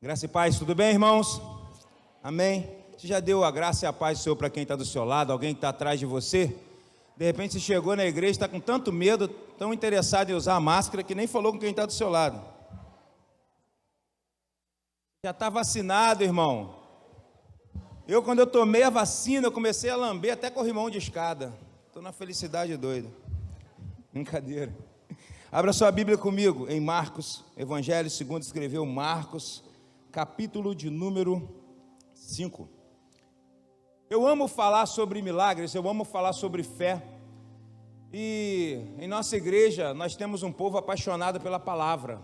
Graça e paz, tudo bem, irmãos? Amém? Você já deu a graça e a paz do Senhor para quem está do seu lado, alguém que está atrás de você? De repente você chegou na igreja, está com tanto medo, tão interessado em usar a máscara, que nem falou com quem está do seu lado. Já está vacinado, irmão. Quando eu tomei a vacina, eu comecei a lamber até corrimão de escada. Estou na felicidade doida. Brincadeira. Abra sua Bíblia comigo em Marcos, Evangelho segundo escreveu Marcos, capítulo de número 5. Eu amo falar sobre milagres, eu amo falar sobre fé. E em nossa igreja nós temos um povo apaixonado pela palavra.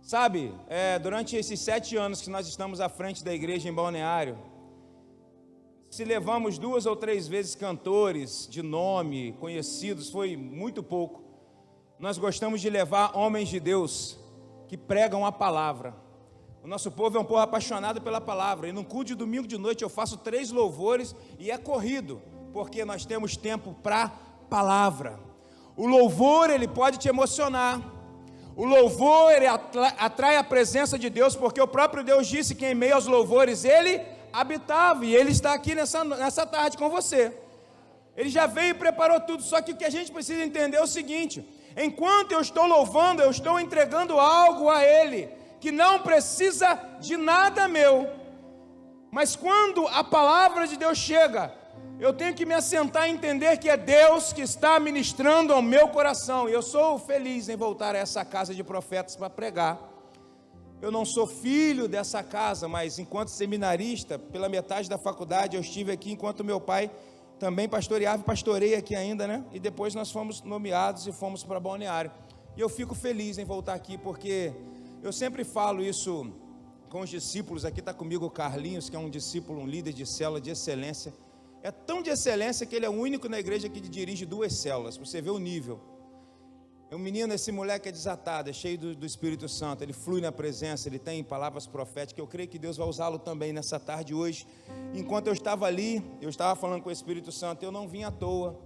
Sabe, durante esses 7 anos que nós estamos à frente da igreja em Balneário, se levamos 2 ou 3 vezes cantores de nome, conhecidos, foi muito pouco. Nós gostamos de levar homens de Deus que pregam a palavra. O nosso povo é um povo apaixonado pela palavra. E no culto de domingo de noite eu faço 3 louvores e é corrido, porque nós temos tempo para palavra. O louvor, ele pode te emocionar. O louvor, ele atrai a presença de Deus, porque o próprio Deus disse que em meio aos louvores ele habitava, e ele está aqui nessa tarde com você. Ele já veio e preparou tudo, só que o que a gente precisa entender é o seguinte: enquanto eu estou louvando, eu estou entregando algo a ele, que não precisa de nada meu. Mas quando a palavra de Deus chega, eu tenho que me assentar e entender que é Deus que está ministrando ao meu coração. E eu sou feliz em voltar a essa casa de profetas para pregar. Eu não sou filho dessa casa, mas enquanto seminarista, pela metade da faculdade, eu estive aqui enquanto meu pai também pastoreava, pastorei aqui ainda, né? E depois nós fomos nomeados e fomos para Balneário. E eu fico feliz em voltar aqui, porque eu sempre falo isso com os discípulos. Aqui está comigo o Carlinhos, que é um discípulo, um líder de célula de excelência. É tão de excelência que ele é o único na igreja que dirige 2 células, para você ver o nível. É um menino, esse moleque é desatado, é cheio do Espírito Santo, ele flui na presença, ele tem palavras proféticas. Eu creio que Deus vai usá-lo também nessa tarde hoje. Enquanto eu estava ali, eu estava falando com o Espírito Santo, eu não vim à toa.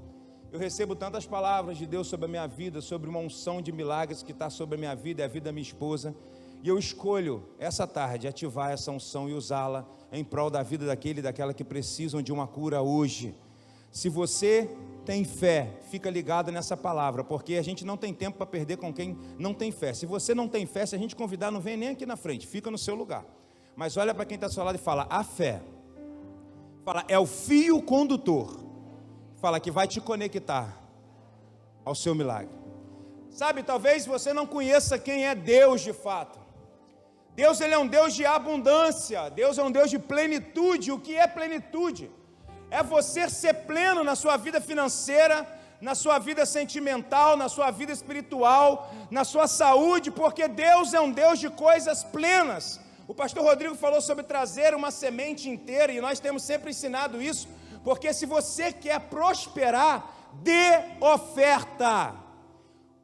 Eu recebo tantas palavras de Deus sobre a minha vida, sobre uma unção de milagres que está sobre a minha vida e a vida da minha esposa. E eu escolho, essa tarde, ativar essa unção e usá-la em prol da vida daquele e daquela que precisam de uma cura hoje. Se você tem fé, fica ligado nessa palavra, porque a gente não tem tempo para perder com quem não tem fé. Se você não tem fé, se a gente convidar, não vem nem aqui na frente, fica no seu lugar. Mas olha para quem está ao seu lado e fala: a fé, fala, é o fio condutor, fala, que vai te conectar ao seu milagre. Sabe, talvez você não conheça quem é Deus de fato. Deus, ele é um Deus de abundância, Deus é um Deus de plenitude. O que é plenitude? É você ser pleno na sua vida financeira, na sua vida sentimental, na sua vida espiritual, na sua saúde, porque Deus é um Deus de coisas plenas. O pastor Rodrigo falou sobre trazer uma semente inteira, e nós temos sempre ensinado isso, porque se você quer prosperar, dê oferta.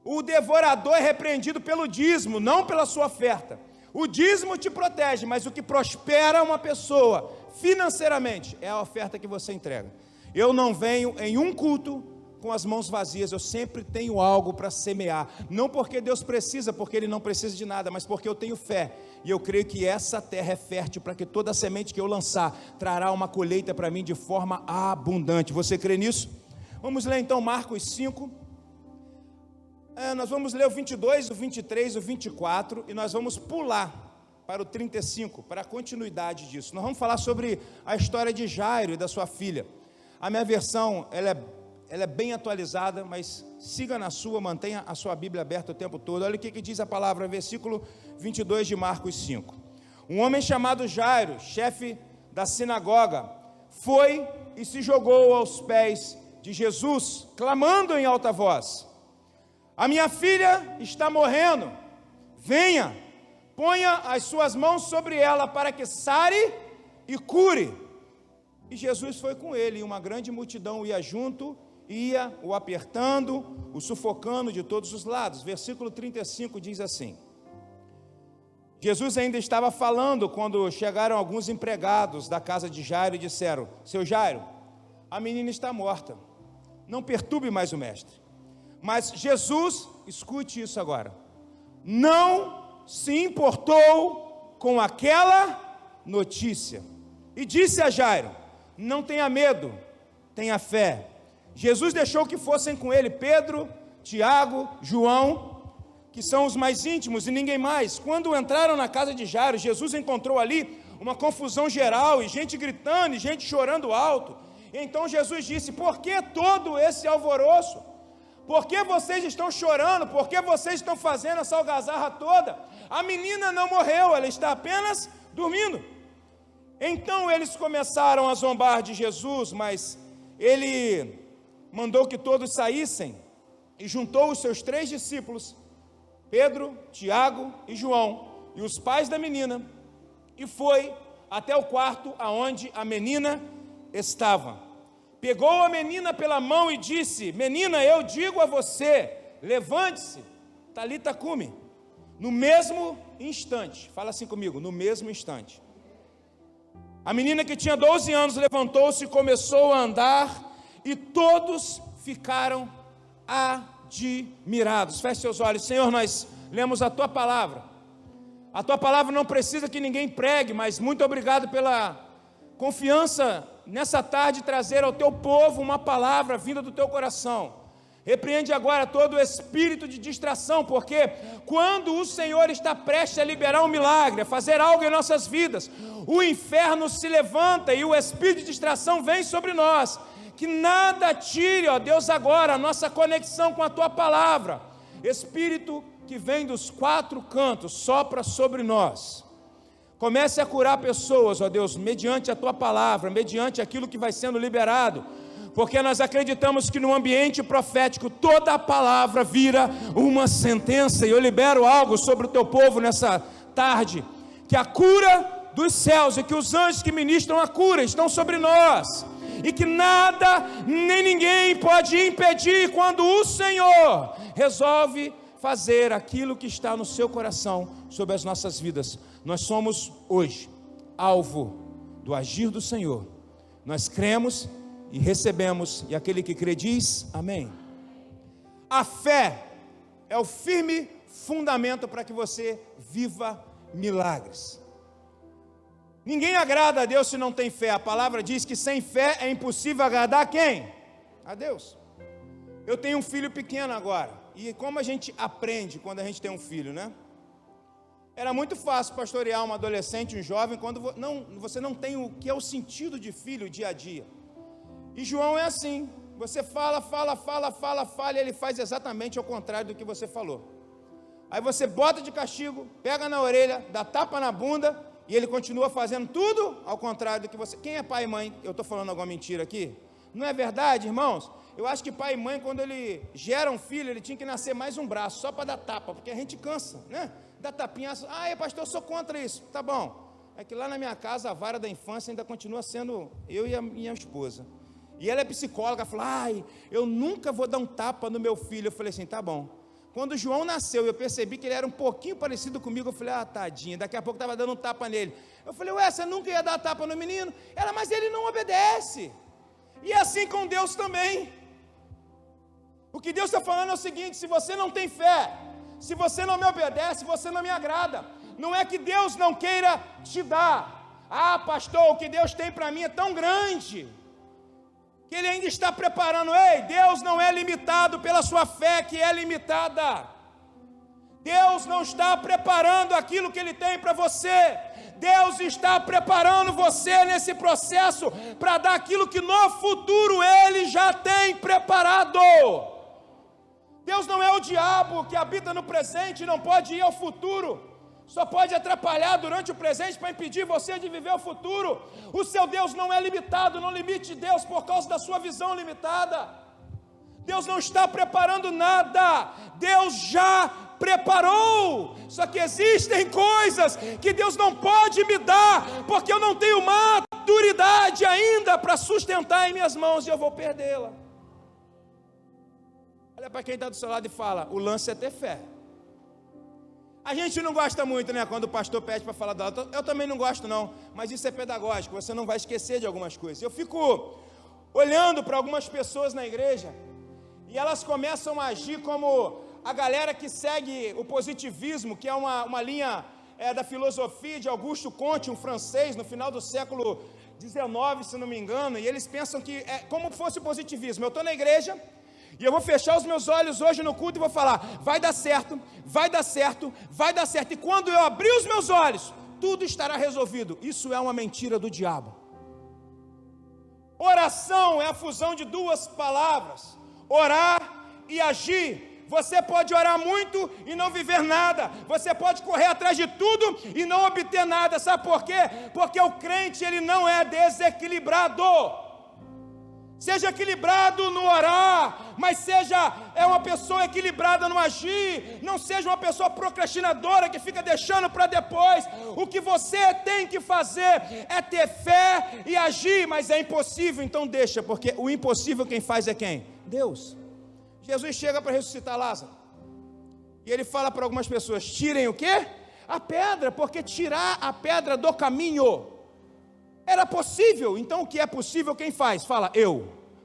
O devorador é repreendido pelo dízimo, não pela sua oferta. O dízimo te protege, mas o que prospera uma pessoa financeiramente é a oferta que você entrega. Eu não venho em um culto com as mãos vazias, eu sempre tenho algo para semear. Não porque Deus precisa, porque Ele não precisa de nada, mas porque eu tenho fé. E eu creio que essa terra é fértil para que toda a semente que eu lançar trará uma colheita para mim de forma abundante. Você crê nisso? Vamos ler então Marcos 5. Nós vamos ler o 22, o 23, o 24 e nós vamos pular para o 35, para a continuidade disso. Nós vamos falar sobre a história de Jairo e da sua filha. A minha versão, ela é bem atualizada, mas siga na sua, mantenha a sua Bíblia aberta o tempo todo. Olha o que diz a palavra, versículo 22 de Marcos 5. Um homem chamado Jairo, chefe da sinagoga, foi e se jogou aos pés de Jesus, clamando em alta voz: a minha filha está morrendo, venha, ponha as suas mãos sobre ela para que sare e cure. E Jesus foi com ele, e uma grande multidão ia junto, ia o apertando, o sufocando de todos os lados. Versículo 35 diz assim: Jesus ainda estava falando quando chegaram alguns empregados da casa de Jairo e disseram: seu Jairo, a menina está morta, não perturbe mais o mestre. Mas Jesus, escute isso agora, não se importou com aquela notícia e disse a Jairo: não tenha medo, tenha fé. Jesus deixou que fossem com ele Pedro, Tiago, João, que são os mais íntimos, e ninguém mais. Quando entraram na casa de Jairo, Jesus encontrou ali uma confusão geral, e gente gritando, e gente chorando alto. Então Jesus disse: por que todo esse alvoroço? Por que vocês estão chorando? Por que vocês estão fazendo essa algazarra toda? A menina não morreu, ela está apenas dormindo. Então eles começaram a zombar de Jesus, mas ele mandou que todos saíssem e juntou os seus 3 discípulos, Pedro, Tiago e João, e os pais da menina, e foi até o quarto aonde a menina estava. Pegou a menina pela mão e disse: menina, eu digo a você, levante-se, talita cumi. No mesmo instante, fala assim comigo, no mesmo instante, a menina que tinha 12 anos levantou-se e começou a andar, e todos ficaram admirados. Feche seus olhos. Senhor, nós lemos a Tua palavra. A Tua palavra não precisa que ninguém pregue, mas muito obrigado pela confiança nessa tarde trazer ao Teu povo uma palavra vinda do Teu coração. Repreende agora todo o espírito de distração, porque quando o Senhor está prestes a liberar um milagre, a fazer algo em nossas vidas, o inferno se levanta e o espírito de distração vem sobre nós. Que nada tire, ó Deus, agora a nossa conexão com a Tua palavra. Espírito que vem dos 4 cantos, sopra sobre nós. Comece a curar pessoas, ó Deus, mediante a Tua palavra, mediante aquilo que vai sendo liberado, porque nós acreditamos que no ambiente profético toda a palavra vira uma sentença, e eu libero algo sobre o Teu povo nessa tarde, que a cura dos céus e que os anjos que ministram a cura estão sobre nós, e que nada nem ninguém pode impedir quando o Senhor resolve fazer aquilo que está no seu coração sobre as nossas vidas. Nós somos hoje alvo do agir do Senhor. Nós cremos e recebemos, e aquele que crê diz amém. A fé é o firme fundamento para que você viva milagres. Ninguém agrada a Deus se não tem fé. A palavra diz que sem fé é impossível agradar quem? A Deus. Eu tenho um filho pequeno agora, e como a gente aprende quando a gente tem um filho, né? Era muito fácil pastorear um adolescente, um jovem, quando você não tem o que é o sentido de filho dia a dia. E João é assim, você fala, e ele faz exatamente ao contrário do que você falou. Aí você bota de castigo, pega na orelha, dá tapa na bunda, e ele continua fazendo tudo ao contrário do que você... Quem é pai e mãe? Eu estou falando alguma mentira aqui? Não é verdade, irmãos? Eu acho que pai e mãe, quando ele gera um filho, ele tinha que nascer mais um braço, só para dar tapa, porque a gente cansa, né? Dá tapinha, pastor, eu sou contra isso. Tá bom. É que lá na minha casa, a vara da infância ainda continua sendo eu e a minha esposa. E ela é psicóloga, falou: eu nunca vou dar um tapa no meu filho. Eu falei assim: tá bom. Quando o João nasceu, eu percebi que ele era um pouquinho parecido comigo. Eu falei: tadinho, daqui a pouco estava dando um tapa nele. Eu falei: você nunca ia dar tapa no menino? Ela: mas ele não obedece. E assim com Deus também. O que Deus está falando é o seguinte: se você não tem fé, se você não me obedece, você não me agrada. Não é que Deus não queira te dar. Pastor, o que Deus tem para mim é tão grande que Ele ainda está preparando. Ei, Deus não é limitado pela sua fé, que é limitada. Deus não está preparando aquilo que Ele tem para você. Deus está preparando você nesse processo para dar aquilo que no futuro Ele já tem preparado. Deus não é o diabo que habita no presente e não pode ir ao futuro. Só pode atrapalhar durante o presente para impedir você de viver o futuro. O seu Deus não é limitado, não limite Deus por causa da sua visão limitada. Deus não está preparando nada, Deus já preparou. Só que existem coisas que Deus não pode me dar, porque eu não tenho maturidade ainda para sustentar em minhas mãos e eu vou perdê-la. Olha para quem está do seu lado e fala: o lance é ter fé. A gente não gosta muito, né, quando o pastor pede para falar da aula. Eu também não gosto não, mas isso é pedagógico, você não vai esquecer de algumas coisas. Eu fico olhando para algumas pessoas na igreja, e elas começam a agir como a galera que segue o positivismo, que é uma linha da filosofia de Augusto Comte, um francês, no final do século XIX, se não me engano, e eles pensam que é como fosse o positivismo. Eu estou na igreja e eu vou fechar os meus olhos hoje no culto e vou falar, vai dar certo, vai dar certo, vai dar certo, e quando eu abrir os meus olhos, tudo estará resolvido. Isso é uma mentira do diabo. Oração é a fusão de duas palavras, orar e agir. Você pode orar muito e não viver nada. Você pode correr atrás de tudo e não obter nada. Sabe por quê? Porque o crente, ele não é desequilibrado. Seja equilibrado no orar, mas seja uma pessoa equilibrada no agir. Não seja uma pessoa procrastinadora que fica deixando para depois. O que você tem que fazer é ter fé e agir, mas é impossível, então deixa, porque o impossível quem faz é quem? Deus. Jesus chega para ressuscitar Lázaro, e ele fala para algumas pessoas, tirem o quê? A pedra, porque tirar a pedra do caminho era possível. Então o que é possível quem faz? Fala, eu.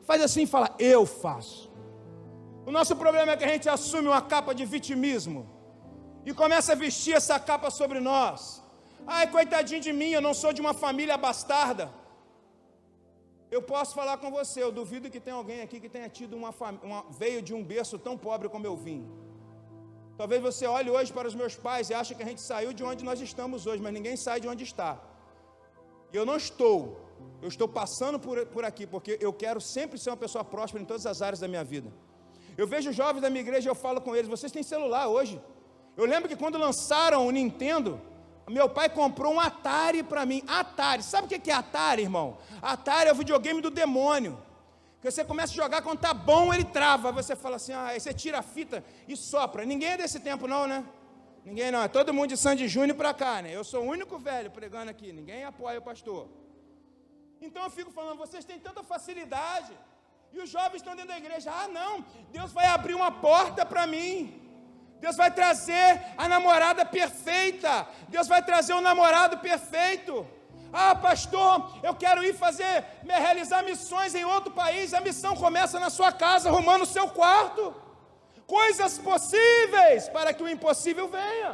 Faz assim, fala, eu faço. O nosso problema é que a gente assume uma capa de vitimismo, e começa a vestir essa capa sobre nós. Ai, coitadinho de mim, eu não sou de uma família bastarda. Eu posso falar com você, eu duvido que tenha alguém aqui que tenha tido veio de um berço tão pobre como eu vim. Talvez você olhe hoje para os meus pais e ache que a gente saiu de onde nós estamos hoje, mas ninguém sai de onde está. E eu não estou, eu estou passando por aqui, porque eu quero sempre ser uma pessoa próspera em todas as áreas da minha vida. Eu vejo jovens da minha igreja e eu falo com eles, vocês têm celular hoje. Eu lembro que quando lançaram o Nintendo, meu pai comprou um Atari para mim. Atari, sabe o que é Atari, irmão? Atari é o videogame do demônio, que você começa a jogar, quando está bom ele trava, aí você fala assim, aí você tira a fita e sopra. Ninguém é desse tempo não, né? Ninguém não, é todo mundo de Sandy Júnior para cá, né? Eu sou o único velho pregando aqui, ninguém apoia o pastor. Então eu fico falando, vocês têm tanta facilidade, e os jovens estão dentro da igreja, não, Deus vai abrir uma porta para mim, Deus vai trazer a namorada perfeita, Deus vai trazer o namorado perfeito. Pastor, eu quero ir realizar missões em outro país. A missão começa na sua casa, arrumando o seu quarto. Coisas possíveis para que o impossível venha.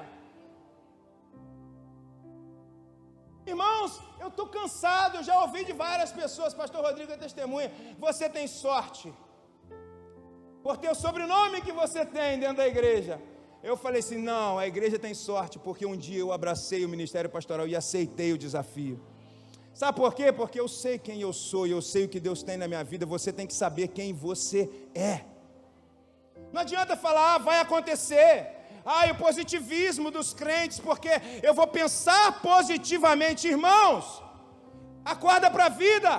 Irmãos, eu estou cansado, eu já ouvi de várias pessoas, pastor Rodrigo é testemunha, você tem sorte, por ter o sobrenome que você tem dentro da igreja. Eu falei assim, não, a igreja tem sorte, porque um dia eu abracei o ministério pastoral e aceitei o desafio. Sabe por quê? Porque eu sei quem eu sou e eu sei o que Deus tem na minha vida. Você tem que saber quem você é. Não adianta falar, vai acontecer. O positivismo dos crentes, porque eu vou pensar positivamente. Irmãos, acorda para a vida.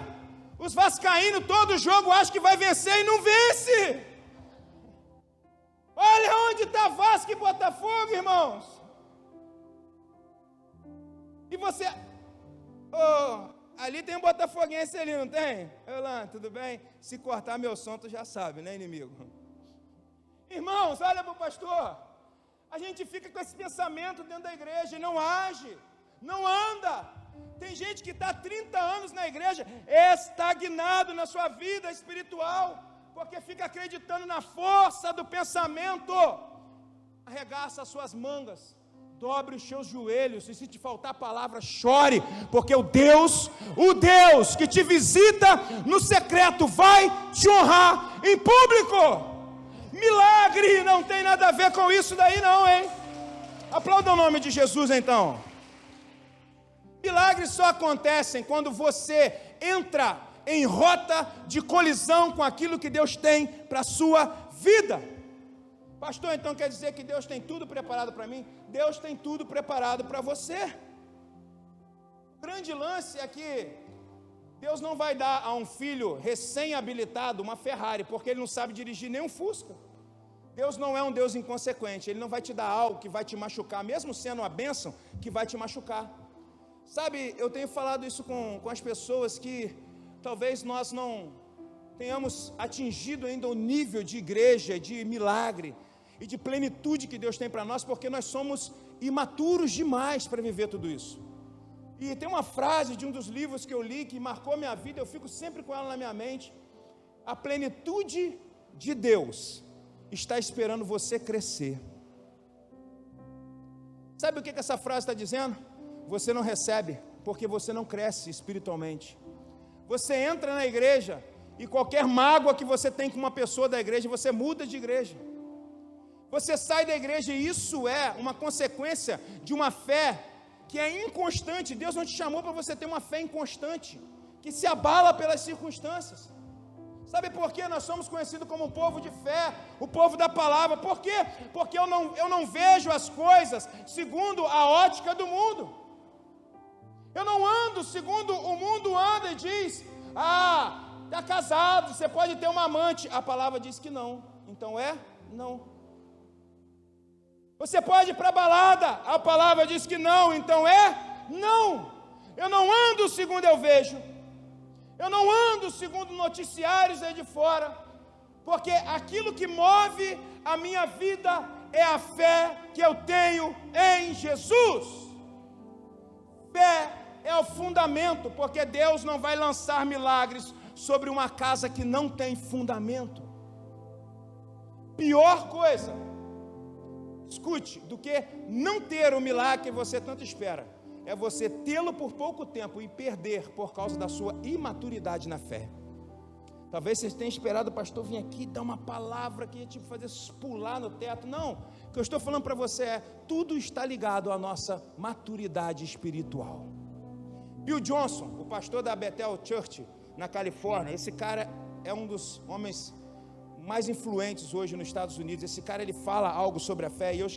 Os vascaínos, todo jogo, acham que vai vencer e não vence. Olha onde está Vasco e Botafogo, irmãos. E você... ali tem um botafoguense ali, não tem? Olá, tudo bem? Se cortar meu som, tu já sabe, né, inimigo? Irmãos, olha para o pastor. A gente fica com esse pensamento dentro da igreja e não age, não anda. Tem gente que está há 30 anos na igreja, estagnado na sua vida espiritual, porque fica acreditando na força do pensamento. Arregaça as suas mangas, dobre os seus joelhos, e se te faltar palavra, chore, porque o Deus que te visita no secreto, vai te honrar em público. Milagre não tem nada a ver com isso daí não, hein? Aplauda o nome de Jesus então. Milagres só acontecem quando você entra em rota de colisão com aquilo que Deus tem para a sua vida. Pastor, então quer dizer que Deus tem tudo preparado para mim? Deus tem tudo preparado para você. O grande lance é que Deus não vai dar a um filho recém-habilitado uma Ferrari, porque ele não sabe dirigir nem um Fusca. Deus não é um Deus inconsequente, Ele não vai te dar algo que vai te machucar, mesmo sendo uma bênção que vai te machucar. Sabe, eu tenho falado isso com as pessoas que talvez nós não tenhamos atingido ainda o nível de igreja, de milagre e de plenitude que Deus tem para nós, porque nós somos imaturos demais para viver tudo isso. E tem uma frase de um dos livros que eu li que marcou minha vida, eu fico sempre com ela na minha mente: a plenitude de Deus está esperando você crescer. Sabe o que essa frase está dizendo? Você não recebe, porque você não cresce espiritualmente. Você entra na igreja, e qualquer mágoa que você tem com uma pessoa da igreja, você muda de igreja. Você sai da igreja, e isso é uma consequência de uma fé que é inconstante. Deus não te chamou para você ter uma fé inconstante, que se abala pelas circunstâncias. Sabe por que nós somos conhecidos como um povo de fé, o povo da palavra? Por quê? Porque eu não vejo as coisas segundo a ótica do mundo. Eu não ando segundo o mundo anda e diz: está casado, você pode ter uma amante. A palavra diz que não, então não. Você pode ir para a balada, a palavra diz que não, então não. Eu não ando segundo eu vejo, eu não ando segundo noticiários aí de fora, porque aquilo que move a minha vida é a fé que eu tenho em Jesus. Fé é o fundamento, porque Deus não vai lançar milagres sobre uma casa que não tem fundamento. Pior coisa, escute, do que não ter o milagre que você tanto espera, é você tê-lo por pouco tempo e perder por causa da sua imaturidade na fé. Talvez você tenha esperado o pastor vir aqui dar uma palavra que ia te fazer pular no teto. Não, o que eu estou falando para você é: tudo está ligado à nossa maturidade espiritual. Bill Johnson, o pastor da Bethel Church na Califórnia, esse cara é um dos homens mais influentes hoje nos Estados Unidos. Esse cara, ele fala algo sobre a fé, e eu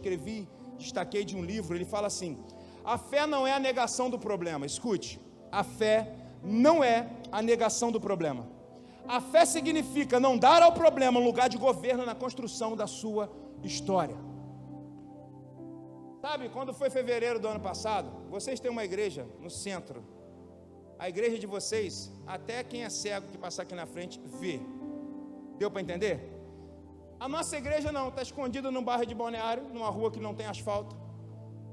destaquei de um livro. Ele fala assim: a fé não é a negação do problema. Escute, a fé não é a negação do problema. A fé significa não dar ao problema um lugar de governo na construção da sua história. Sabe, quando foi fevereiro do ano passado, vocês têm uma igreja no centro. A igreja de vocês, até quem é cego que passar aqui na frente, vê. Deu para entender? A nossa igreja não, está escondida num bairro de Balneário, numa rua que não tem asfalto.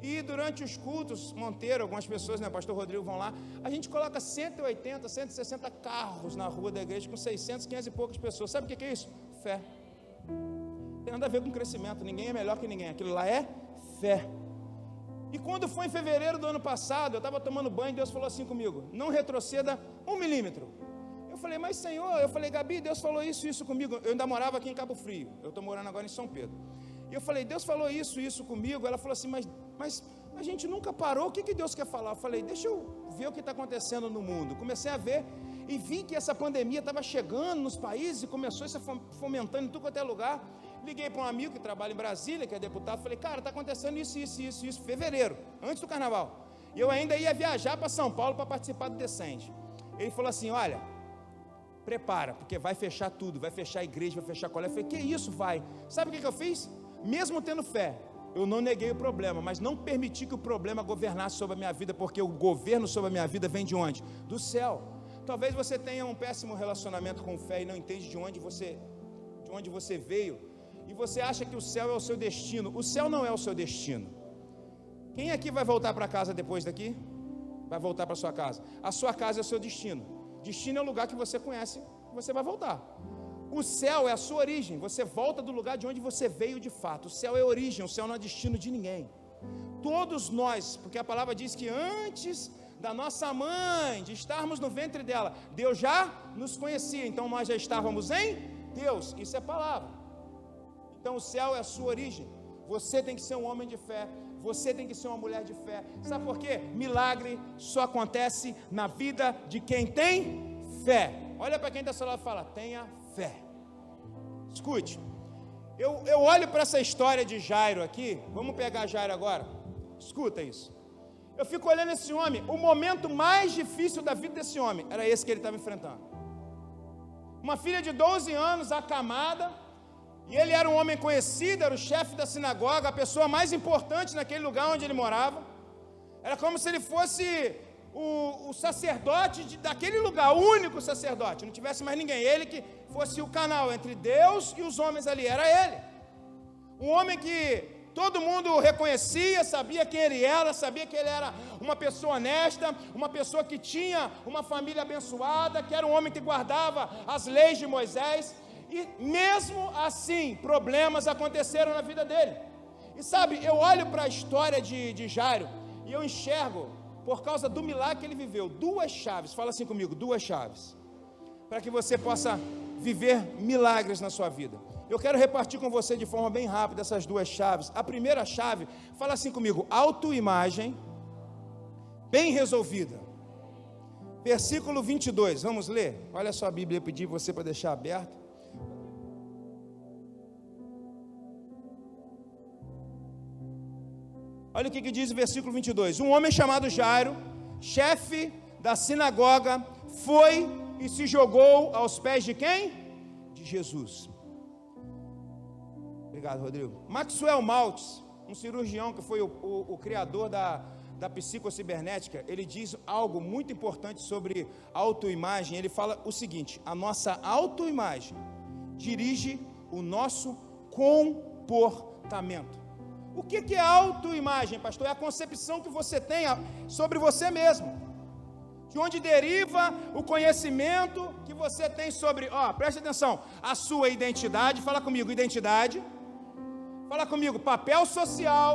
E durante os cultos, Monteiro, algumas pessoas, né, pastor Rodrigo, vão lá, a gente coloca 180, 160 carros na rua da igreja, com 600, 500 e poucas pessoas. Sabe o que é isso? Fé. Não tem nada a ver com crescimento, ninguém é melhor que ninguém, aquilo lá é fé. E quando foi em fevereiro do ano passado, eu estava tomando banho, Deus falou assim comigo: não retroceda 1 milímetro. Eu falei: mas Senhor, Gabi, Deus falou isso comigo. Eu ainda morava aqui em Cabo Frio, eu estou morando agora em São Pedro. E eu falei: Deus falou isso comigo. Ela falou assim: mas a gente nunca parou, o que Deus quer falar? Eu falei: deixa eu ver o que está acontecendo no mundo. Comecei a ver e vi que essa pandemia estava chegando nos países e começou a se fomentando em tudo quanto é lugar. Liguei para um amigo que trabalha em Brasília, que é deputado, falei: cara, está acontecendo isso, fevereiro, antes do carnaval. E eu ainda ia viajar para São Paulo para participar do Descende. Ele falou assim: olha, prepara, porque vai fechar tudo, vai fechar a igreja, vai fechar a colégio. Eu falei: que isso vai? Sabe o que eu fiz? Mesmo tendo fé, eu não neguei o problema, mas não permiti que o problema governasse sobre a minha vida, porque o governo sobre a minha vida vem de onde? Do céu. Talvez você tenha um péssimo relacionamento com fé e não entende de onde você veio, e você acha que o céu é o seu destino. O céu não é o seu destino. Quem aqui vai voltar para casa depois daqui? Vai voltar para sua casa. A sua casa é o seu destino. Destino é o lugar que você conhece, você vai voltar. O céu é a sua origem, você volta do lugar de onde você veio de fato. O céu é origem, o céu não é destino de ninguém. Todos nós, porque a palavra diz que antes da nossa mãe, de estarmos no ventre dela, Deus já nos conhecia, então nós já estávamos em Deus. Isso é palavra. Então o céu é a sua origem. Você tem que ser um homem de fé, você tem que ser uma mulher de fé. Sabe por quê? Milagre só acontece na vida de quem tem fé. Olha para quem está ao seu lado e fala: tenha fé. Escute, eu olho para essa história de Jairo aqui. Vamos pegar Jairo agora. Escuta isso. Eu fico olhando esse homem. O momento mais difícil da vida desse homem era esse que ele estava enfrentando. Uma filha de 12 anos, acamada, e ele era um homem conhecido, era o chefe da sinagoga, a pessoa mais importante naquele lugar onde ele morava. Era como se ele fosse o sacerdote daquele lugar, o único sacerdote, não tivesse mais ninguém, ele que fosse o canal entre Deus e os homens ali, era ele. Um homem que todo mundo reconhecia, sabia quem ele era, sabia que ele era uma pessoa honesta, uma pessoa que tinha uma família abençoada, que era um homem que guardava as leis de Moisés. E mesmo assim, problemas aconteceram na vida dele. E sabe, eu olho para a história de Jairo e eu enxergo, por causa do milagre que ele viveu, duas chaves. Fala assim comigo, duas chaves, para que você possa viver milagres na sua vida. Eu quero repartir com você de forma bem rápida essas duas chaves. A primeira chave, fala assim comigo, autoimagem bem resolvida. Versículo 22, vamos ler? Olha só a Bíblia, eu pedi você para deixar aberto. Olha o que diz o versículo 22. Um homem chamado Jairo, chefe da sinagoga, foi e se jogou aos pés de quem? De Jesus. Obrigado, Rodrigo. Maxwell Maltz, um cirurgião que foi o criador da psicocibernética, ele diz algo muito importante sobre autoimagem. Ele fala o seguinte: a nossa autoimagem dirige o nosso comportamento. O que é autoimagem, pastor? É a concepção que você tem sobre você mesmo, de onde deriva o conhecimento que você tem sobre, preste atenção, a sua identidade. Fala comigo, identidade. Fala comigo, papel social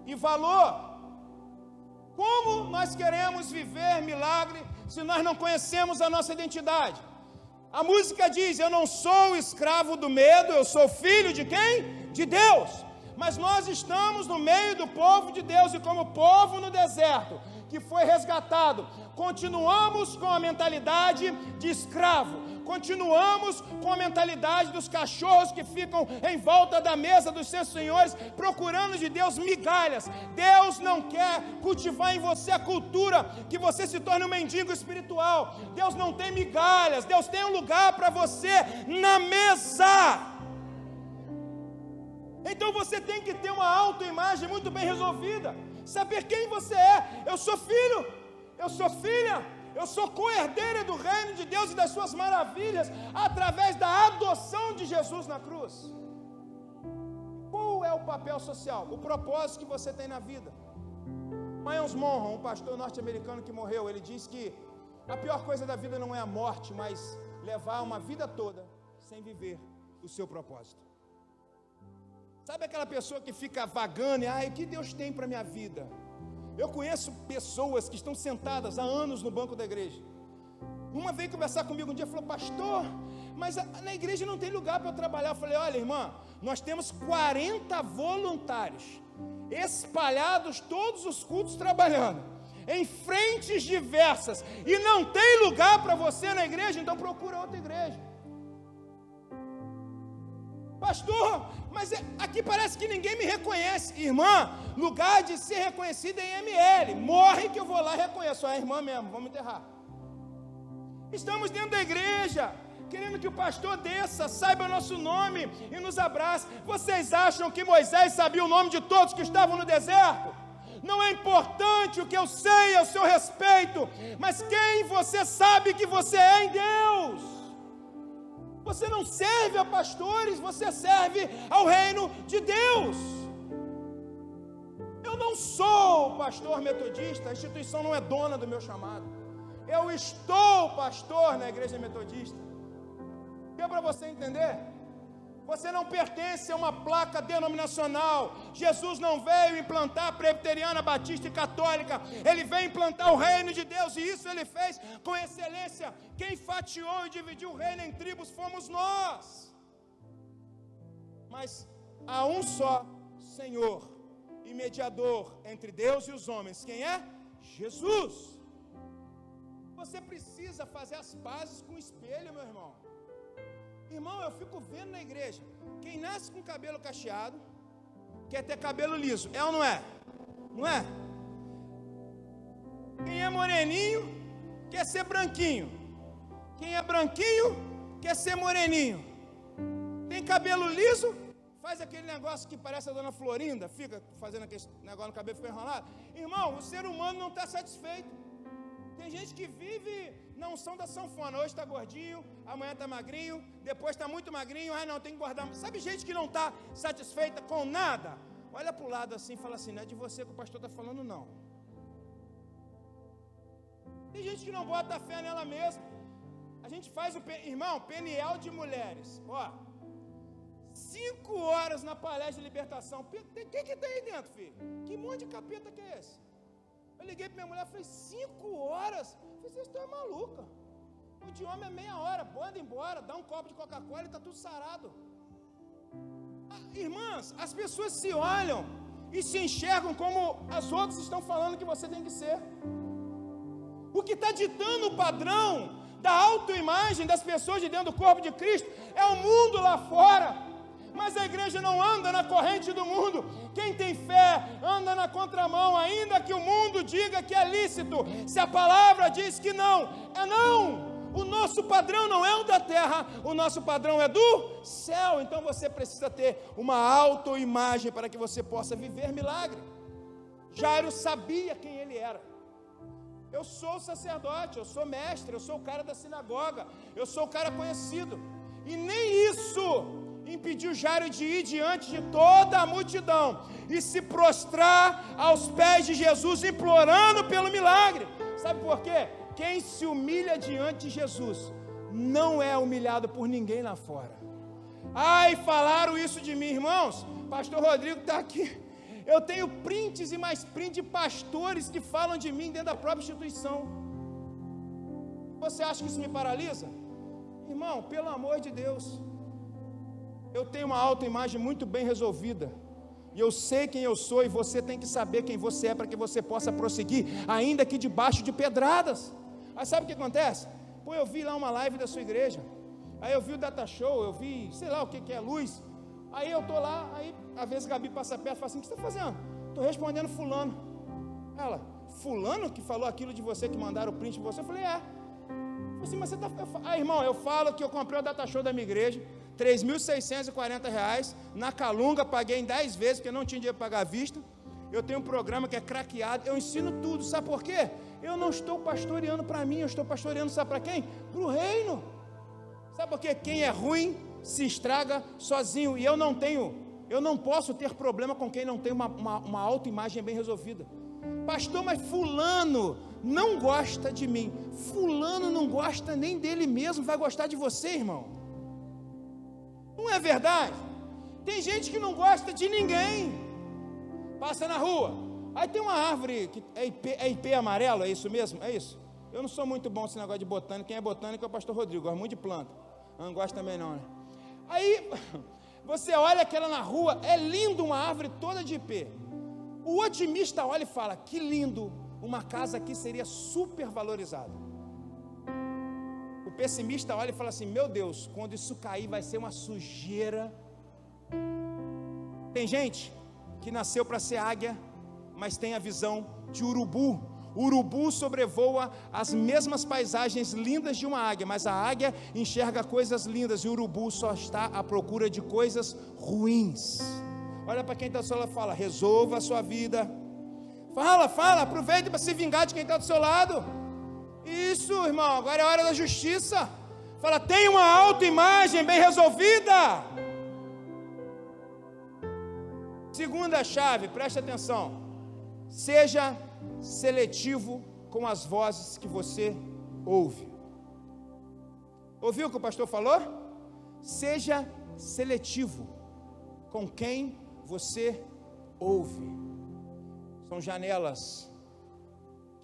e valor. Como nós queremos viver milagre se nós não conhecemos a nossa identidade? A música diz, eu não sou escravo do medo, eu sou filho de quem? De Deus. Mas nós estamos no meio do povo de Deus, e como povo no deserto, que foi resgatado, continuamos com a mentalidade de escravo, continuamos com a mentalidade dos cachorros que ficam em volta da mesa dos seus senhores, procurando de Deus migalhas. Deus não quer cultivar em você a cultura que você se torne um mendigo espiritual. Deus não tem migalhas, Deus tem um lugar para você na mesa. Então você tem que ter uma autoimagem muito bem resolvida, saber quem você é. Eu sou filho, eu sou filha, eu sou co-herdeira do reino de Deus e das suas maravilhas, através da adoção de Jesus na cruz. Qual é o papel social, o propósito que você tem na vida? Myles Monroe, um pastor norte-americano que morreu, ele diz que a pior coisa da vida não é a morte, mas levar uma vida toda sem viver o seu propósito. Sabe aquela pessoa que fica vagando e, o que Deus tem para a minha vida? Eu conheço pessoas que estão sentadas há anos no banco da igreja. Uma veio conversar comigo um dia e falou, pastor, mas na igreja não tem lugar para eu trabalhar. Eu falei, olha irmã, nós temos 40 voluntários, espalhados todos os cultos trabalhando, em frentes diversas, e não tem lugar para você na igreja, então procura outra igreja. Pastor, mas aqui parece que ninguém me reconhece. Irmã, lugar de ser reconhecido é em ML. Morre que eu vou lá e reconheço. A irmã mesmo, vamos enterrar. Estamos dentro da igreja, querendo que o pastor desça, saiba o nosso nome e nos abrace. Vocês acham que Moisés sabia o nome de todos que estavam no deserto? Não é importante o que eu sei a seu respeito, mas quem você sabe que você é em Deus. Você não serve a pastores, você serve ao reino de Deus. Eu não sou pastor metodista, a instituição não é dona do meu chamado. Eu estou pastor na igreja metodista. Deu para você entender? Você não pertence a uma placa denominacional. Jesus não veio implantar a presbiteriana, batista e católica. Ele veio implantar o reino de Deus, e isso ele fez com excelência. Quem fatiou e dividiu o reino em tribos fomos nós. Mas há um só Senhor e mediador entre Deus e os homens. Quem é? Jesus. Você precisa fazer as pazes com o espelho, meu irmão. Irmão, eu fico vendo na igreja, quem nasce com cabelo cacheado, quer ter cabelo liso, é ou não é? Não é? Quem é moreninho, quer ser branquinho. Quem é branquinho, quer ser moreninho. Tem cabelo liso, faz aquele negócio que parece a dona Florinda, fica fazendo aquele negócio no cabelo, fica enrolado. Irmão, o ser humano não está satisfeito. Tem gente que vive na unção da sanfona. Hoje está gordinho, amanhã está magrinho, depois está muito magrinho, não, tem que guardar. Sabe gente que não está satisfeita com nada? Olha para o lado assim e fala assim, não é de você que o pastor está falando, não. Tem gente que não bota fé nela mesma. A gente faz irmão, Peniel de mulheres. Se 5 horas na palestra de libertação. Quem que tem aí dentro, filho? Que monte de capeta que é esse? Eu liguei para minha mulher e falei, 5 horas? Eu falei, vocês estão maluca. O de homem é meia hora, manda embora, dá um copo de Coca-Cola e está tudo sarado. Irmãs, as pessoas se olham e se enxergam como as outras estão falando que você tem que ser. O que está ditando o padrão da autoimagem das pessoas de dentro do corpo de Cristo é o mundo lá fora. Mas a igreja não anda na corrente do mundo. Quem tem fé anda na contramão, ainda que o mundo diga que é lícito. Se a palavra diz que não, é não. O nosso padrão não é o da terra, o nosso padrão é do céu. Então você precisa ter uma autoimagem para que você possa viver milagre. Jairo sabia quem ele era. Eu sou sacerdote, eu sou mestre, eu sou o cara da sinagoga, eu sou o cara conhecido. E nem isso impediu Jairo de ir diante de toda a multidão e se prostrar aos pés de Jesus, implorando pelo milagre. Sabe por quê? Quem se humilha diante de Jesus não é humilhado por ninguém lá fora. Ai, falaram isso de mim, irmãos. Pastor Rodrigo está aqui. Eu tenho prints e mais prints de pastores que falam de mim dentro da própria instituição. Você acha que isso me paralisa? Irmão, pelo amor de Deus, eu tenho uma autoimagem muito bem resolvida. E eu sei quem eu sou e você tem que saber quem você é para que você possa prosseguir, ainda que debaixo de pedradas. Aí sabe o que acontece? Pô, eu vi lá uma live da sua igreja, aí eu vi o data show, eu vi, sei lá o que é luz, aí eu tô lá, aí às vezes a Gabi passa perto e fala assim, o que você está fazendo? Estou respondendo fulano. Ela, fulano que falou aquilo de você, que mandaram o print de você? Eu falei, é. Eu falei assim, mas você está... irmão, eu falo que eu comprei o data show da minha igreja, R$3.640, na Calunga, paguei em 10 vezes, porque não tinha dinheiro para pagar à vista. Eu tenho um programa que é craqueado, eu ensino tudo, sabe por quê? Eu não estou pastoreando para mim, eu estou pastoreando, sabe para quem? Para o reino. Sabe por quê? Quem é ruim se estraga sozinho, e eu não posso ter problema com quem não tem uma autoimagem bem resolvida. Pastor, mas fulano não gosta de mim, fulano não gosta nem dele mesmo, vai gostar de você, irmão? Não é verdade? Tem gente que não gosta de ninguém. Passa na rua, aí tem uma árvore que é ipê amarelo, é isso mesmo? É isso? Eu não sou muito bom nesse negócio de botânica. Quem é botânico é o pastor Rodrigo, gosta muito de planta. Eu não gosto também não, né? Aí você olha aquela na rua, é lindo, uma árvore toda de ipê. O otimista olha e fala, que lindo, uma casa aqui seria super valorizada. O pessimista olha e fala assim, meu Deus, quando isso cair vai ser uma sujeira. Tem gente que nasceu para ser águia, mas tem a visão de urubu. O urubu sobrevoa as mesmas paisagens lindas de uma águia, mas a águia enxerga coisas lindas e o urubu só está à procura de coisas ruins. Olha para quem está do seu lado e fala, resolva a sua vida. Fala, aproveite para se vingar de quem está do seu lado. Isso, irmão, agora é a hora da justiça. Fala, tem uma autoimagem bem resolvida. Segunda chave, preste atenção, seja seletivo com as vozes que você ouve. Ouviu o que o pastor falou? Seja seletivo com quem você ouve. São janelas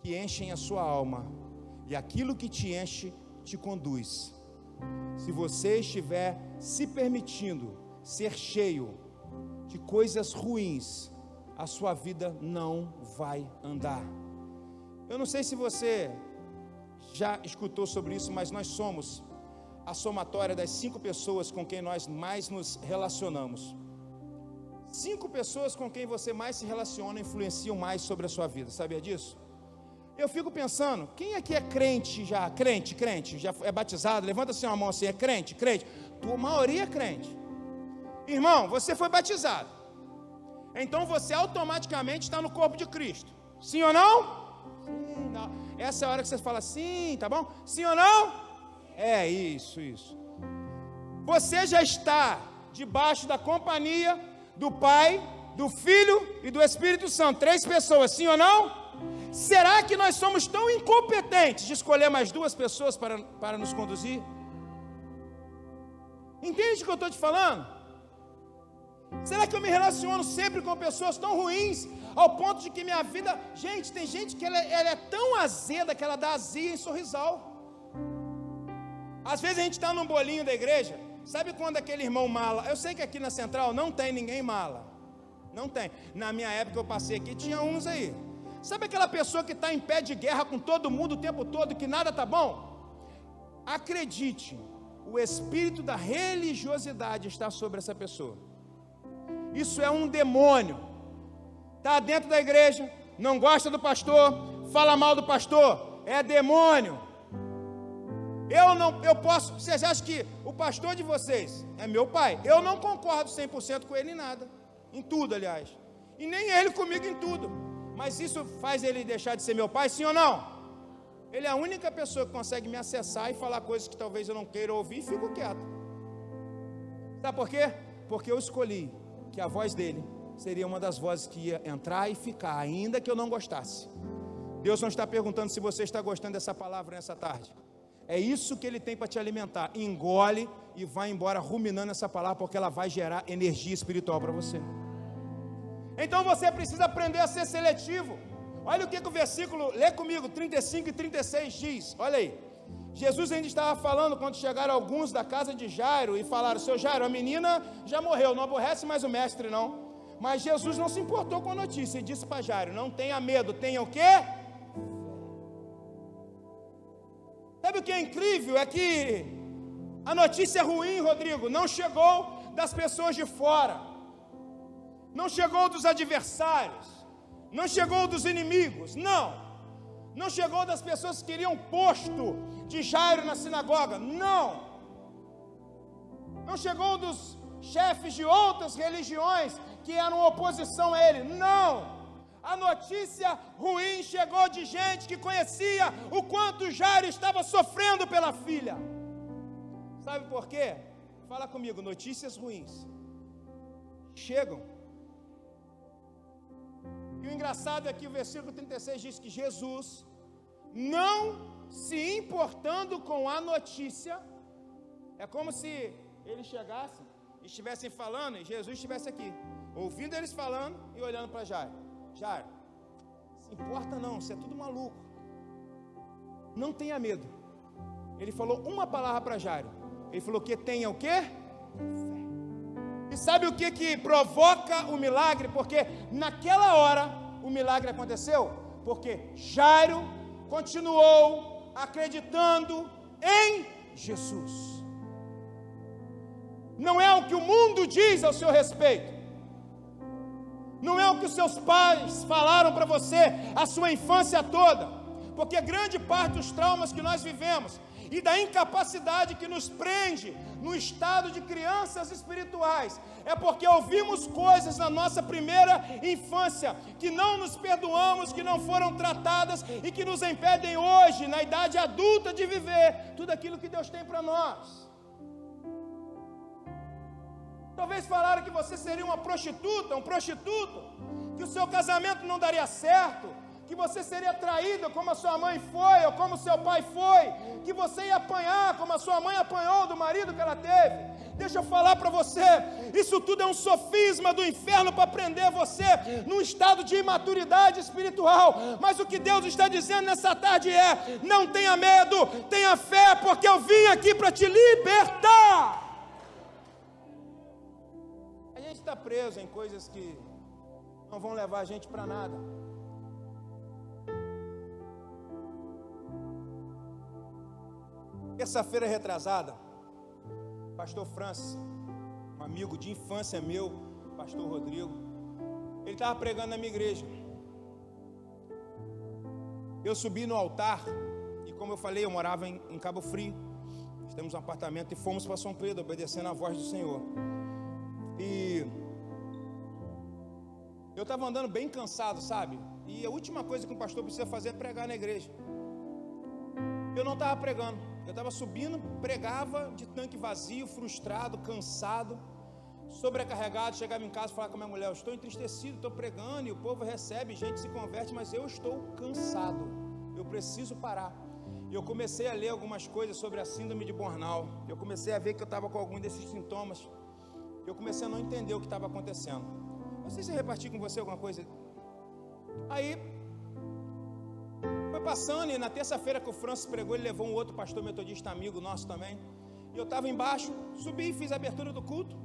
que enchem a sua alma, e aquilo que te enche, te conduz. Se você estiver se permitindo ser cheio de coisas ruins, a sua vida não vai andar. Eu não sei se você já escutou sobre isso, mas nós somos a somatória das 5 pessoas com quem nós mais nos relacionamos. 5 pessoas com quem você mais se relaciona influenciam mais sobre a sua vida, sabia disso? Eu fico pensando, quem aqui é crente já? Crente, já é batizado? Levanta assim uma mão assim, é crente? A maioria é crente. Irmão, você foi batizado, então você automaticamente está no corpo de Cristo, sim ou não? Sim, não. Essa é a hora que você fala sim, tá bom? Sim ou não? É isso. Você já está debaixo da companhia do Pai, do Filho e do Espírito Santo, 3 pessoas, sim ou não? Será que nós somos tão incompetentes de escolher mais 2 pessoas para nos conduzir? Entende o que eu estou te falando? Será que eu me relaciono sempre com pessoas tão ruins, ao ponto de que minha vida... Gente, tem gente que ela é tão azeda que ela dá azia em sorrisal. Às vezes a gente está num bolinho da igreja, sabe quando aquele irmão mala? Eu sei que aqui na Central não tem ninguém mala, não tem. Na minha época eu passei aqui, tinha uns aí. Sabe aquela pessoa que está em pé de guerra com todo mundo o tempo todo, que nada está bom? Acredite, o espírito da religiosidade está sobre essa pessoa. Isso é um demônio. Está dentro da igreja, não gosta do pastor, fala mal do pastor, é demônio. Eu posso, vocês acham que o pastor de vocês é meu pai? Eu não concordo 100% com ele em nada, em tudo, aliás, e nem ele comigo em tudo, mas isso faz ele deixar de ser meu pai, sim ou não? Ele é a única pessoa que consegue me acessar e falar coisas que talvez eu não queira ouvir e fico quieto. Sabe por quê? Porque eu escolhi que a voz dele seria uma das vozes que ia entrar e ficar, ainda que eu não gostasse. Deus não está perguntando se você está gostando dessa palavra nessa tarde. É isso que ele tem para te alimentar. Engole e vai embora ruminando essa palavra, porque ela vai gerar energia espiritual para você. Então você precisa aprender a ser seletivo. Olha o que o versículo, lê comigo, 35 e 36 diz. Olha aí. Jesus ainda estava falando quando chegaram alguns da casa de Jairo e falaram: seu Jairo, a menina já morreu, não aborrece mais o mestre não. Mas Jesus não se importou com a notícia e disse para Jairo: não tenha medo, tenha o quê? Sabe o que é incrível? É que a notícia ruim, Rodrigo, não chegou das pessoas de fora, não chegou dos adversários, não chegou dos inimigos, não chegou das pessoas que queriam posto de Jairo na sinagoga, não chegou dos chefes de outras religiões que eram oposição a ele, não. A notícia ruim chegou de gente que conhecia o quanto Jairo estava sofrendo pela filha. Sabe por quê? Fala comigo, notícias ruins chegam. E o engraçado é que o versículo 36 diz que Jesus, não se importando com a notícia, é como se eles chegassem e estivessem falando e Jesus estivesse aqui, ouvindo eles falando e olhando para Jairo. Jairo, se importa não, você é tudo maluco, não tenha medo. Ele falou uma palavra para Jairo, ele falou que tenha o quê? Fé. E sabe o que provoca o milagre? Porque naquela hora o milagre aconteceu, porque Jairo continuou acreditando em Jesus. Não é o que o mundo diz ao seu respeito, não é o que os seus pais falaram para você a sua infância toda, porque grande parte dos traumas que nós vivemos e da incapacidade que nos prende no estado de crianças espirituais é porque ouvimos coisas na nossa primeira infância que não nos perdoamos, que não foram tratadas e que nos impedem hoje, na idade adulta, de viver tudo aquilo que Deus tem para nós. Talvez falaram que você seria uma prostituta, um prostituto, que o seu casamento não daria certo, que você seria traída como a sua mãe foi, ou como o seu pai foi, que você ia apanhar como a sua mãe apanhou do marido que ela teve. Deixa eu falar para você, isso tudo é um sofisma do inferno para prender você num estado de imaturidade espiritual. Mas o que Deus está dizendo nessa tarde é: não tenha medo, tenha fé, porque eu vim aqui para te libertar. A gente está preso em coisas que não vão levar a gente para nada. Terça-feira retrasada, pastor Francis, um amigo de infância meu, pastor Rodrigo, ele estava pregando na minha igreja. Eu subi no altar e, como eu falei, eu morava em Cabo Frio. Nós temos um apartamento e fomos para São Pedro, obedecendo a voz do Senhor. E eu estava andando bem cansado, sabe? E a última coisa que um pastor precisa fazer é pregar na igreja. Eu não estava pregando, eu estava subindo, pregava de tanque vazio, frustrado, cansado, sobrecarregado. Chegava em casa e falava com a minha mulher: eu estou entristecido, estou pregando e o povo recebe, gente se converte, mas eu estou cansado, eu preciso parar. E eu comecei a ler algumas coisas sobre a síndrome de burnout. Eu comecei a ver que eu estava com algum desses sintomas. Eu comecei a não entender o que estava acontecendo. Não sei se eu reparti com você alguma coisa. Aí, foi passando, e na terça-feira que o Francis pregou, ele levou um outro pastor metodista amigo nosso também. E eu estava embaixo, subi e fiz a abertura do culto.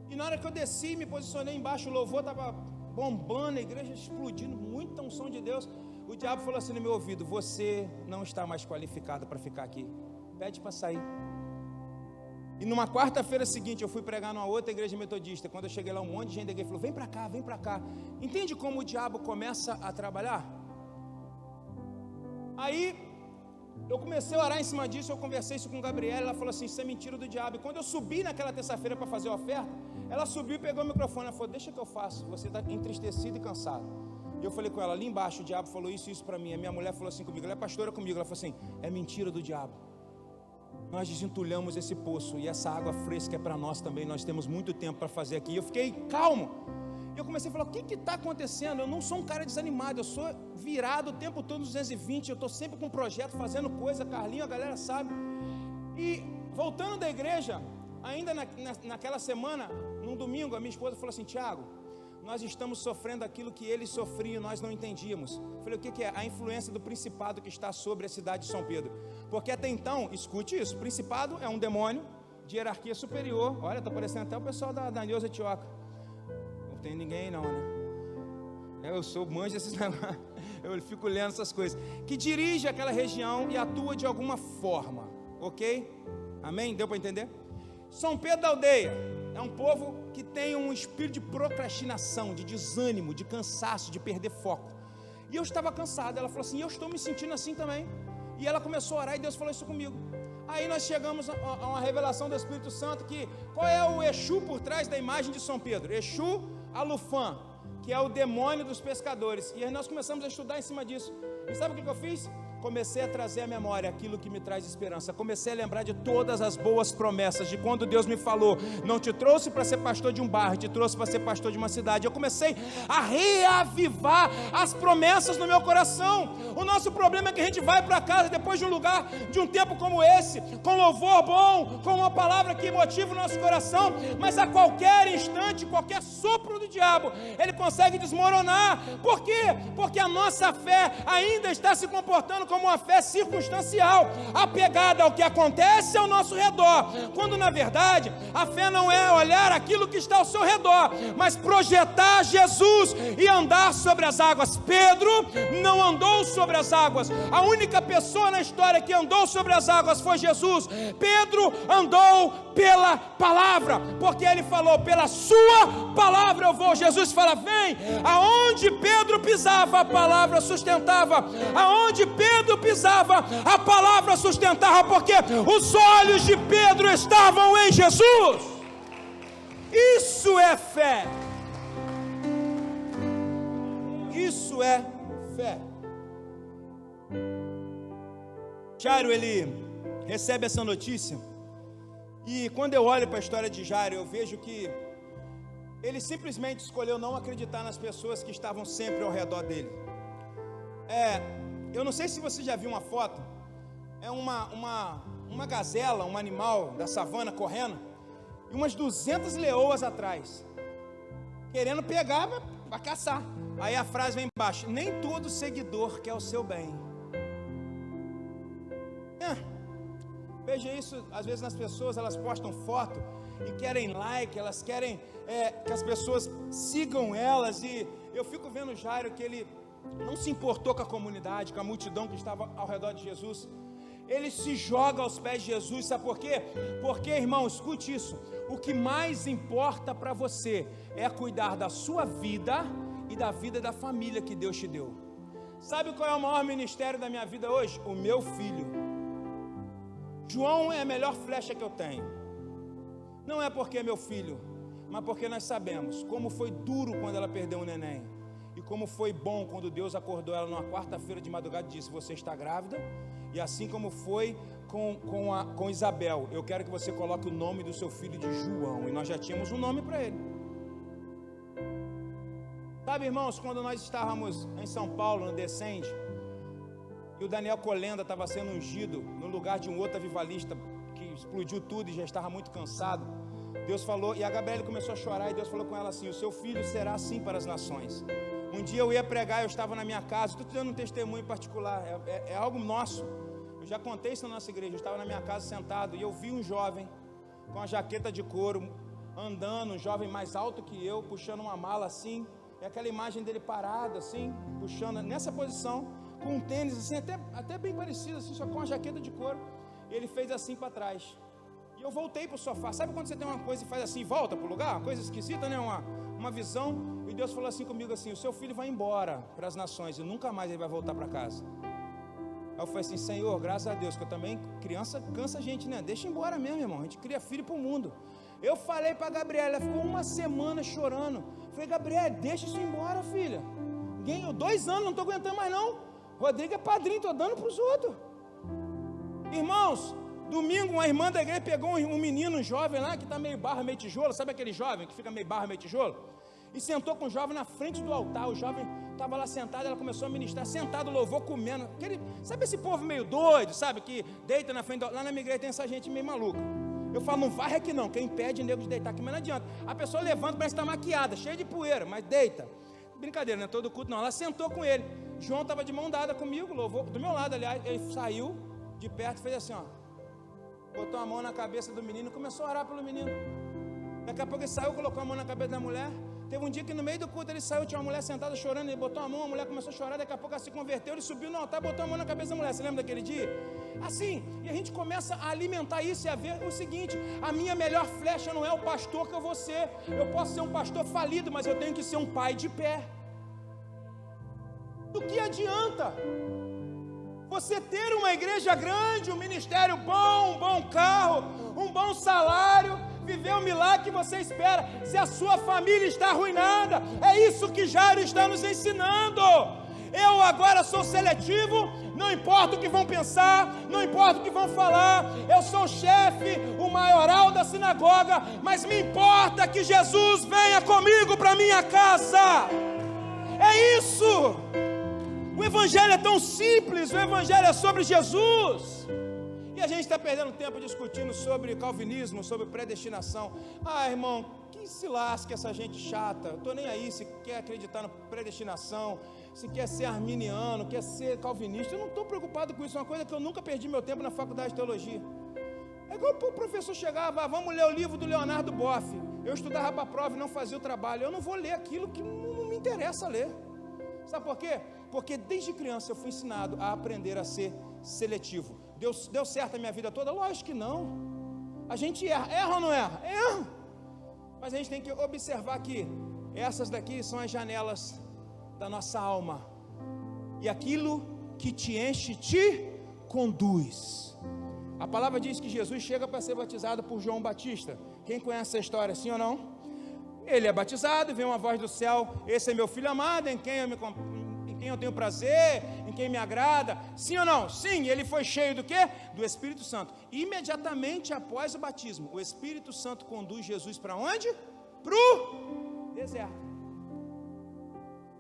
E na hora que eu desci, me posicionei embaixo, o louvor estava bombando, a igreja explodindo, muita unção de Deus. O diabo falou assim no meu ouvido: você não está mais qualificado para ficar aqui, pede para sair. E numa quarta-feira seguinte, eu fui pregar numa outra igreja metodista. Quando eu cheguei lá, um monte de gente da igreja falou: vem para cá, vem para cá. Entende como o diabo começa a trabalhar? Aí, eu comecei a orar em cima disso. Eu conversei isso com a Gabriela. Ela falou assim: isso é mentira do diabo. E quando eu subi naquela terça-feira para fazer a oferta, ela subiu e pegou o microfone. Ela falou: deixa que eu faço, você está entristecido e cansado. E eu falei com ela: ali embaixo o diabo falou isso e isso para mim. A minha mulher falou assim comigo, ela é pastora comigo. Ela falou assim: é mentira do diabo. Nós desentulhamos esse poço e essa água fresca é para nós também. Nós temos muito tempo para fazer aqui. E eu fiquei calmo. E eu comecei a falar: o que está acontecendo? Eu não sou um cara desanimado, eu sou virado o tempo todo nos 220. Eu estou sempre com um projeto, fazendo coisa. Carlinho, a galera sabe. E voltando da igreja, ainda naquela semana, num domingo, a minha esposa falou assim: Tiago, nós estamos sofrendo aquilo que eles sofriam e nós não entendíamos. Eu falei: o que é? A influência do principado que está sobre a cidade de São Pedro. Porque até então, escute isso, o principado é um demônio de hierarquia superior. Olha, está parecendo até o pessoal da Neuza Tioca. Não tem ninguém não, né? Eu sou manjo desses negócios. Eu fico lendo essas coisas. Que dirige aquela região e atua de alguma forma. Ok? Amém? Deu para entender? São Pedro da Aldeia é um povo que tem um espírito de procrastinação, de desânimo, de cansaço, de perder foco. E eu estava cansado. Ela falou assim: eu estou me sentindo assim também. E ela começou a orar e Deus falou isso comigo. Aí nós chegamos a uma revelação do Espírito Santo que qual é o Exu por trás da imagem de São Pedro? Exu Alufã, que é o demônio dos pescadores. E aí nós começamos a estudar em cima disso. E sabe o que eu fiz? Comecei a trazer à memória aquilo que me traz esperança. Comecei a lembrar de todas as boas promessas, de quando Deus me falou: não te trouxe para ser pastor de um bairro, te trouxe para ser pastor de uma cidade. Eu comecei a reavivar as promessas no meu coração. O nosso problema é que a gente vai para casa depois de um lugar, de um tempo como esse, com louvor bom, com uma palavra que motiva o nosso coração, mas a qualquer instante, qualquer sopro do diabo, ele consegue desmoronar. Por quê? Porque a nossa fé ainda está se comportando como uma fé circunstancial, apegada ao que acontece ao nosso redor, quando na verdade a fé não é olhar aquilo que está ao seu redor, mas projetar Jesus e andar sobre as águas. Pedro não andou sobre as águas. A única pessoa na história que andou sobre as águas foi Jesus. Pedro andou pela palavra, porque ele falou: pela sua palavra eu vou. Jesus fala: vem. Aonde Pedro pisava, a palavra sustentava. Aonde Pedro pisava, a palavra sustentava, porque os olhos de Pedro estavam em Jesus. Isso é fé. Isso é fé. Jairo, ele recebe essa notícia, e quando eu olho para a história de Jairo, eu vejo que ele simplesmente escolheu não acreditar nas pessoas que estavam sempre ao redor dele. Eu não sei se você já viu uma foto, é uma gazela, um animal da savana correndo, e umas 200 leoas atrás, querendo pegar para caçar. Aí a frase vem embaixo: nem todo seguidor quer o seu bem. Veja isso, às vezes nas pessoas, elas postam foto e querem like, elas querem que as pessoas sigam elas, e eu fico vendo o Jairo, que ele não se importou com a comunidade, com a multidão que estava ao redor de Jesus. Ele se joga aos pés de Jesus. Sabe por quê? Porque, irmão, escute isso: o que mais importa para você é cuidar da sua vida e da vida da família que Deus te deu. Sabe qual é o maior ministério da minha vida hoje? O meu filho. João é a melhor flecha que eu tenho. Não é porque é meu filho, mas porque nós sabemos como foi duro quando ela perdeu o neném, e como foi bom quando Deus acordou ela numa quarta-feira de madrugada e disse: você está grávida. E assim como foi com Isabel, eu quero que você coloque o nome do seu filho de João. E nós já tínhamos um nome para ele. Sabe, irmãos, quando nós estávamos em São Paulo, no Descende, e o Daniel Colenda estava sendo ungido no lugar de um outro avivalista que explodiu tudo e já estava muito cansado, Deus falou, e a Gabriela começou a chorar, e Deus falou com ela assim: o seu filho será assim para as nações. Um dia eu ia pregar, eu estava na minha casa, estou te dando um testemunho particular, é algo nosso. Eu já contei isso na nossa igreja. Eu estava na minha casa sentado, e eu vi um jovem com a jaqueta de couro, andando, um jovem mais alto que eu, puxando uma mala assim, e aquela imagem dele parado assim, puxando, nessa posição, com um tênis assim, até bem parecido assim, só com uma jaqueta de couro, e ele fez assim para trás, e eu voltei para o sofá. Sabe quando você tem uma coisa e faz assim, volta para o lugar, uma coisa esquisita, né, uma visão, e Deus falou assim comigo assim: o seu filho vai embora para as nações, e nunca mais ele vai voltar para casa. Aí eu falei assim: Senhor, graças a Deus, que eu também, criança cansa a gente, né, deixa embora mesmo, irmão, a gente cria filho para o mundo. Eu falei para a Gabriela, ela ficou uma semana chorando. Falei: Gabriela, deixa isso embora, filha. 2 anos, não estou aguentando mais não. Rodrigo é padrinho, estou dando para os outros. Irmãos, domingo uma irmã da igreja pegou um menino, um jovem lá, que está meio barra, meio tijolo. Sabe aquele jovem que fica meio barra, meio tijolo? E sentou com o jovem na frente do altar. O jovem estava lá sentado, ela começou a ministrar, sentado, louvor, comendo. Sabe esse povo meio doido, sabe, que deita na frente, lá na minha igreja tem essa gente meio maluca. Eu falo: não varre aqui não, quem impede o nego de deitar aqui, mas não adianta. A pessoa levanta, parece que está maquiada, cheia de poeira, mas deita. Brincadeira, não é todo culto não. Ela sentou com ele. João estava de mão dada comigo, louvou, do meu lado, aliás. Ele saiu de perto e fez assim, ó, botou a mão na cabeça do menino e começou a orar pelo menino. Daqui a pouco ele saiu, colocou a mão na cabeça da mulher. Teve um dia que no meio do culto ele saiu, tinha uma mulher sentada chorando, ele botou a mão, a mulher começou a chorar, daqui a pouco ela se converteu, ele subiu no altar, botou a mão na cabeça da mulher. Você lembra daquele dia? Assim, e a gente começa a alimentar isso e a ver o seguinte: a minha melhor flecha não é o pastor que eu vou ser. Eu posso ser um pastor falido, mas eu tenho que ser um pai de pé. Do que adianta você ter uma igreja grande, um ministério bom, um bom carro, um bom salário, viver o milagre que você espera, se a sua família está arruinada? É isso que Jairo está nos ensinando. Eu agora sou seletivo, não importa o que vão pensar, não importa o que vão falar. Eu sou o chefe, o maioral da sinagoga, mas me importa que Jesus venha comigo para minha casa. É isso. O evangelho é tão simples, o evangelho é sobre Jesus. E a gente está perdendo tempo discutindo sobre calvinismo, sobre predestinação. Ah, irmão, que se lasque essa gente chata. Eu estou nem aí se quer acreditar na predestinação, se quer ser arminiano, quer ser calvinista. Eu não estou preocupado com isso. É uma coisa que eu nunca perdi meu tempo na faculdade de teologia. É igual o professor chegava: vamos ler o livro do Leonardo Boff. Eu estudava para a prova e não fazia o trabalho. Eu não vou ler aquilo que não me interessa ler. Sabe por quê? Porque desde criança eu fui ensinado a aprender a ser seletivo. Deu certo a minha vida toda? Lógico que não. A gente erra ou não erra? Erra. Mas a gente tem que observar que essas daqui são as janelas da nossa alma. E aquilo que te enche te conduz. A palavra diz que Jesus chega para ser batizado por João Batista. Quem conhece essa história, sim ou não? Ele é batizado, vem uma voz do céu: esse é meu filho amado, em quem eu tenho prazer, em quem me agrada. Sim ou não? Sim. Ele foi cheio do quê? Do Espírito Santo. Imediatamente após o batismo, o Espírito Santo conduz Jesus para onde? Para o deserto.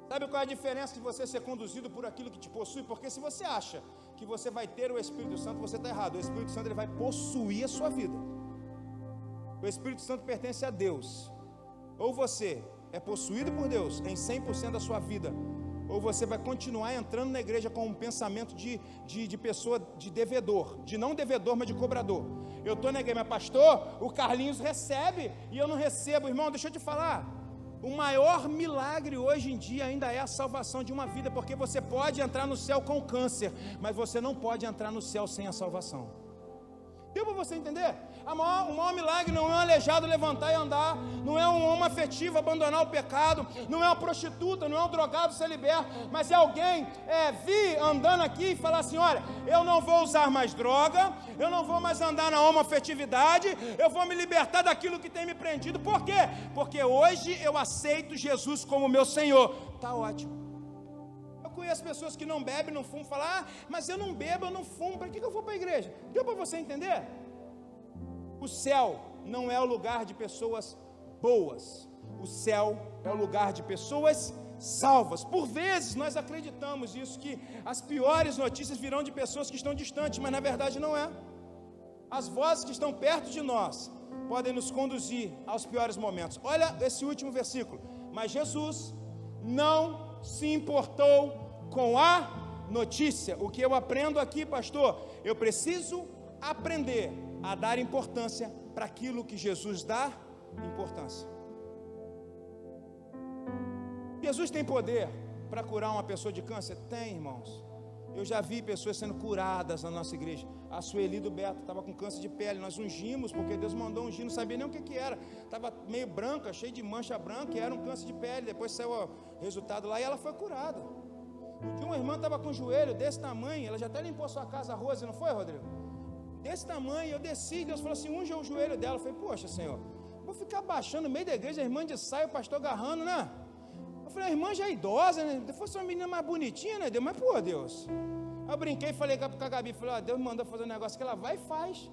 Sabe qual é a diferença de você ser conduzido por aquilo que te possui? Porque se você acha que você vai ter o Espírito Santo, você está errado. O Espírito Santo, ele vai possuir a sua vida. O Espírito Santo pertence a Deus. Ou você é possuído por Deus em 100% da sua vida, ou você vai continuar entrando na igreja com um pensamento de pessoa, de devedor, de não devedor, mas de cobrador. Eu estou na igreja, mas pastor, o Carlinhos recebe e eu não recebo. Irmão, deixa eu te falar, o maior milagre hoje em dia ainda é a salvação de uma vida, porque você pode entrar no céu com câncer, mas você não pode entrar no céu sem a salvação. Deu para você entender? O maior milagre não é um aleijado levantar e andar, não é um homem afetivo abandonar o pecado, não é uma prostituta, não é um drogado ser liberto, mas é alguém vir andando aqui e falar assim: olha, eu não vou usar mais droga, eu não vou mais andar na homoafetividade, eu vou me libertar daquilo que tem me prendido. Por quê? Porque hoje eu aceito Jesus como meu Senhor. Está ótimo. Eu conheço pessoas que não bebem, não fumam, falam: ah, mas eu não bebo, eu não fumo, para que eu vou para a igreja? Deu para você entender? O céu não é o lugar de pessoas boas, o céu é o lugar de pessoas salvas. Por vezes nós acreditamos isso, que as piores notícias virão de pessoas que estão distantes, mas na verdade não é. As vozes que estão perto de nós podem nos conduzir aos piores momentos. Olha esse último versículo. Mas Jesus não se importou com a notícia. O que eu aprendo aqui, pastor? Eu preciso aprender a dar importância para aquilo que Jesus dá importância. Jesus tem poder para curar uma pessoa de câncer? Tem, irmãos. Eu já vi pessoas sendo curadas na nossa igreja. A Sueli do Beto estava com câncer de pele. Nós ungimos, porque Deus mandou ungir, não sabia nem o que era. Estava meio branca, cheia de mancha branca, e era um câncer de pele. Depois saiu o resultado lá e ela foi curada. Um dia uma irmã estava com um joelho desse tamanho, ela já até limpou sua casa, a Rose, não foi, Rodrigo? Desse tamanho, eu desci, Deus falou assim, unge o joelho dela. Eu falei, poxa, Senhor, vou ficar baixando no meio da igreja, a irmã de saia, o pastor agarrando, né? Eu falei, a irmã já é idosa, né? Se fosse uma menina mais bonitinha, né, Deus? Mas, pô, Deus. Aí eu brinquei e falei com a Gabi, falei, ó, Deus me mandou fazer um negócio que ela vai e faz.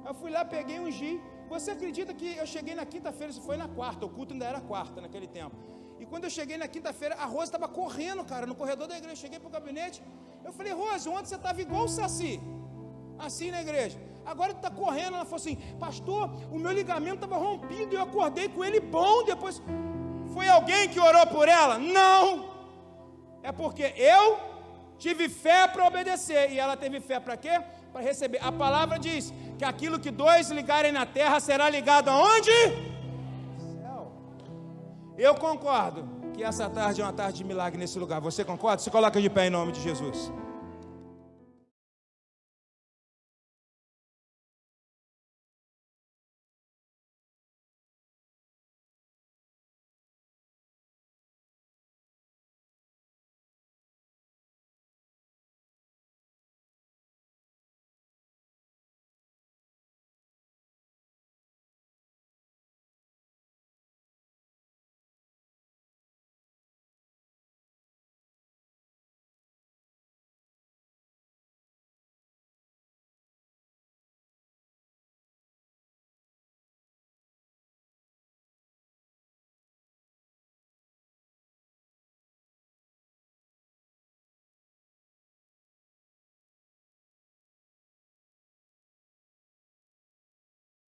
Aí eu fui lá, peguei, ungi. Você acredita que eu cheguei na quinta-feira, isso foi na quarta, o culto ainda era quarta naquele tempo. E quando eu cheguei na quinta-feira, a Rose estava correndo, cara, no corredor da igreja. Cheguei para o gabinete, eu falei, Rose, ontem você estava igual o Saci, assim na igreja. Agora tu está correndo. Ela falou assim, pastor, o meu ligamento estava rompido e eu acordei com ele bom. Depois, foi alguém que orou por ela? Não, é porque eu tive fé para obedecer, e ela teve fé para quê? Para receber. A palavra diz que aquilo que dois ligarem na terra será ligado aonde? No céu. Eu concordo que essa tarde é uma tarde de milagre nesse lugar. Você concorda? Se coloca de pé em nome de Jesus.